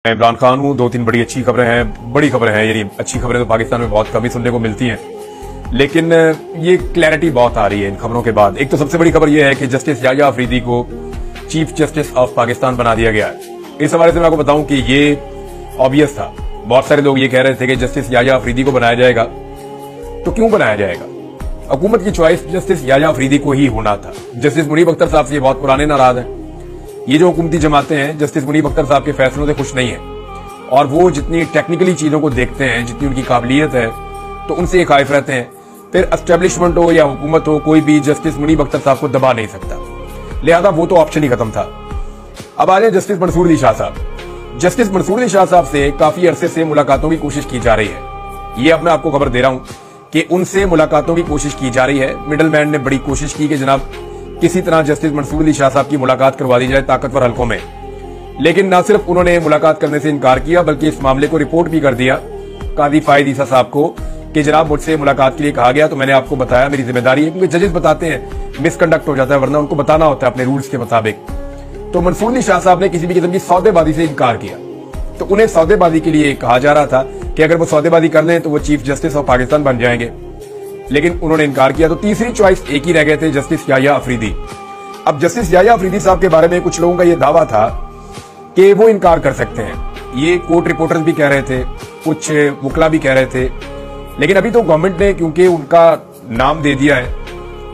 मैं इमरान खान हूँ। दो तीन बड़ी अच्छी खबरें हैं, बड़ी खबरें हैं। यानी अच्छी खबरें तो पाकिस्तान में बहुत कम ही सुनने को मिलती हैं, लेकिन ये क्लैरिटी बहुत आ रही है इन खबरों के बाद। एक तो सबसे बड़ी खबर यह है कि जस्टिस याह्या अफरीदी को चीफ जस्टिस ऑफ पाकिस्तान बना दिया गया है। इस हवाले से मैं आपको बताऊं कि ये ऑब्वियस था। बहुत सारे लोग ये कह रहे थे कि जस्टिस याह्या अफरीदी को बनाया जाएगा, तो क्यों बनाया जाएगा? हुकूमत की चॉइस जस्टिस याह्या अफरीदी को ही होना था। जस्टिस मुनीब अख्तर साहब से बहुत पुराने नाराज हैं। ये जो हुकूमती जमातें हैं जस्टिस मुनीब अख्तर साहब के फैसलों से खुश नहीं है, और वो जितनी टेक्निकली चीजों को देखते हैं, जितनी उनकी काबिलियत है, तो उनसे खाइफ रहते हैं। फिर एस्टेब्लिशमेंट हो या हुकूमत हो, कोई भी जस्टिस मुनीब अख्तर साहब को दबा नहीं सकता, लिहाजा वो तो ऑप्शन ही खत्म था। अब आ जाए जस्टिस मंसूर अली शाह साहब। जस्टिस मंसूर अली शाह साहब से काफी अरसे से मुलाकातों की कोशिश की जा रही है। ये अब मैं आपको खबर दे रहा हूं कि उनसे मुलाकातों की कोशिश की जा रही है। मिडल मैन ने बड़ी कोशिश की कि जनाब किसी तरह जस्टिस मंसूर अली शाह साहब की मुलाकात करवा दी जाए ताकतवर हलकों में, लेकिन न सिर्फ उन्होंने मुलाकात करने से इनकार किया, बल्कि इस मामले को रिपोर्ट भी कर दिया कादी फायद ईसा साहब को कि जनाब मुझसे मुलाकात के लिए कहा गया, तो मैंने आपको बताया मेरी जिम्मेदारी है, क्योंकि जजेस बताते हैं मिसकंडक्ट हो जाता है, वरना उनको बताना होता है अपने रूल्स के मुताबिक। तो मंसूर अली शाह साहब ने किसी भी किस्म की सौदेबाजी से इनकार किया, तो उन्हें सौदेबाजी के लिए कहा जा रहा था कि अगर वो सौदेबाजी कर लें तो वो चीफ जस्टिस ऑफ पाकिस्तान बन जाएंगे, लेकिन उन्होंने इनकार किया। तो तीसरी चॉइस एक ही रह गए थे, जस्टिस याह्या अफरीदी। अब जस्टिस याह्या अफरीदी साहब के बारे में कुछ लोगों का यह दावा था कि वो इनकार कर सकते हैं। ये कोर्ट रिपोर्टर्स भी कह रहे थे, कुछ वकला भी कह रहे थे, लेकिन अभी तो गवर्नमेंट ने क्योंकि उनका नाम दे दिया है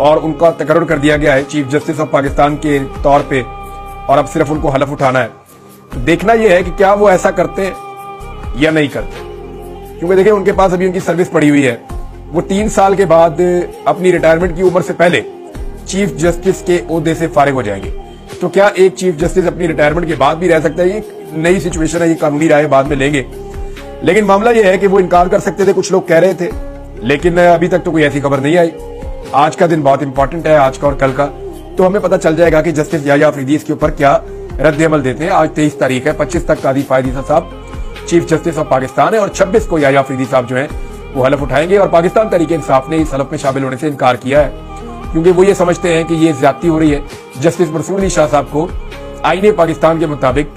और उनका तकर्रुर कर दिया गया है चीफ जस्टिस ऑफ पाकिस्तान के तौर पे, और अब सिर्फ उनको हलफ उठाना है। तो देखना यह है कि क्या वो ऐसा करते या नहीं करते, क्योंकि देखिए उनके पास अभी उनकी सर्विस पड़ी हुई है। वो 3 साल के बाद अपनी रिटायरमेंट की उम्र से पहले चीफ जस्टिस के ओहदे से फारिग हो जाएंगे। तो क्या एक चीफ जस्टिस अपनी रिटायरमेंट के बाद भी रह सकता है? ये नई सिचुएशन है, ये कानूनी राय बाद में लेंगे, लेकिन मामला यह है कि वो इनकार कर सकते थे, कुछ लोग कह रहे थे, लेकिन अभी तक तो कोई ऐसी खबर नहीं आई। आज का दिन बहुत इंपॉर्टेंट है, आज का और कल का, तो हमें पता चल जाएगा कि जस्टिस याह्या अफरीदी इसके ऊपर क्या रद्द अमल देते हैं। आज 23 तारीख है, 25 तक कादी फायद ईसा साहब चीफ जस्टिस ऑफ पाकिस्तान है, और 26 को याह्या अफरीदी साहब जो है वो हलफ उठाएंगे। और पाकिस्तान तहरीक इंसाफ ने इस हलफ में शामिल होने से इनकार किया है, क्योंकि वो ये समझते हैं कि ये ज्यादती हो रही है। जस्टिस मंसूर अली शाह साहब को आईने पाकिस्तान के मुताबिक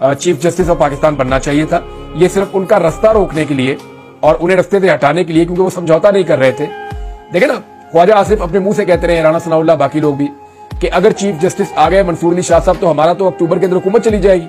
चीफ जस्टिस ऑफ पाकिस्तान बनना चाहिए था। ये सिर्फ उनका रास्ता रोकने के लिए और उन्हें रास्ते से हटाने के लिए, क्योंकि वो समझौता नहीं कर रहे थे। देखे ना, ख्वाजा आसिफ अपने मुंह से कहते रहे, राणा सनाउल्लाह, बाकी लोग भी, कि अगर चीफ जस्टिस आ गए मंसूर अली शाह साहब, तो हमारा तो अक्टूबर के अंदर हुकूमत चली जाएगी।